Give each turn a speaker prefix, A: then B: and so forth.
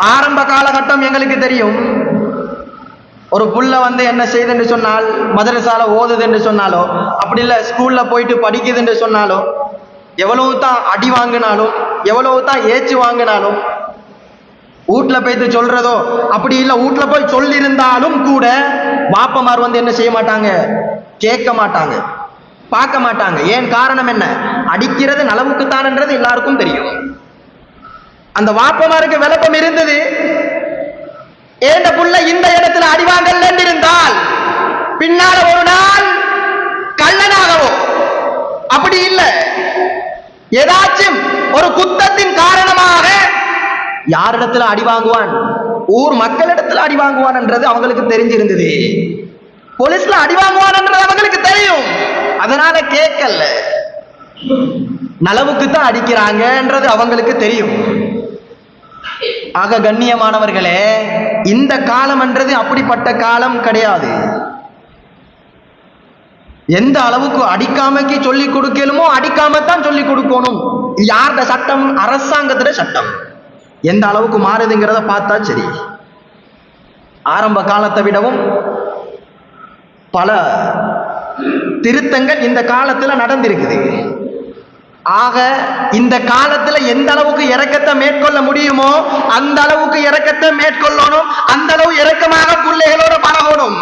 A: ஆரம்ப காலகட்டம் எங்களுக்கு தெரியும். ஒரு புள்ள என்ன செய்யுதுன்னு சொன்னால், மதரசால ஓதுது என்று சொன்னாலோ, அப்படி இல்லை ஸ்கூல்ல போயிட்டு படிக்குது என்று சொன்னாலோ, எவ்வளவு தான் அடி வாங்கினாலும், எவ்வளவு தான் ஏச்சு வாங்கினாலும், வீட்டுல போயிட்டு சொல்றதோ, அப்படி இல்லை வீட்டுல போய் சொல்லியிருந்தாலும் கூட வாப்பமார் என்ன செய்ய மாட்டாங்க, கேட்க மாட்டாங்க, பார்க்க மாட்டாங்க. ஏன் காரணம் என்ன? அடிக்கிறது நலவுக்குத்தான் என்றது எல்லாருக்கும் தெரியும். அந்த வாப்பமாருக்கு விளக்கம் இருந்தது, ஏண்ட புள்ள இந்த இடத்துல அடிவாங்கல் இருந்தால் பின்னால ஒரு நாள் கள்ளனாகவோ, அப்படி இல்லை ஏதாச்சும் ஒரு குத்தத்தின் காரணமாக யாரிடத்துல அடி வாங்குவான், ஊர் மக்களிடத்துல அடி வாங்குவான் என்றது அவங்களுக்கு தெரிஞ்சிருந்தது. போலீஸ்ல அடி வாங்குவான் என்றது அவங்களுக்கு தெரியும். அதனால கேட்கல, நலவுக்கு தான் அடிக்கிறாங்கன்றது அவங்களுக்கு தெரியும். ஆக கண்ணியமானவர்களே, இந்த காலம் என்றது அப்படிப்பட்ட காலம் கிடையாது. எந்த அளவுக்கு அடிக்காமக்கு சொல்லிக் கொடுக்கலுமோ அடிக்காமத்தான் சொல்லிக் கொடுக்கணும். யார்ட சட்டம்? அரசாங்கத்திட சட்டம். எந்த அளவுக்கு மாறுதுங்கிறத பார்த்தா சரி. ஆரம்ப காலத்தை விடவும் பல திருத்தங்கள் இந்த காலத்துல நடந்திருக்குது. ஆக இந்த காலத்துல எந்த அளவுக்கு இரக்கத்தை மேற்கொள்ள முடியுமோ அந்த அளவுக்கு இரக்கத்தை மேற்கொள்ளணும். அந்த அளவு இரக்கமாக பிள்ளைகளோட பழகணும்.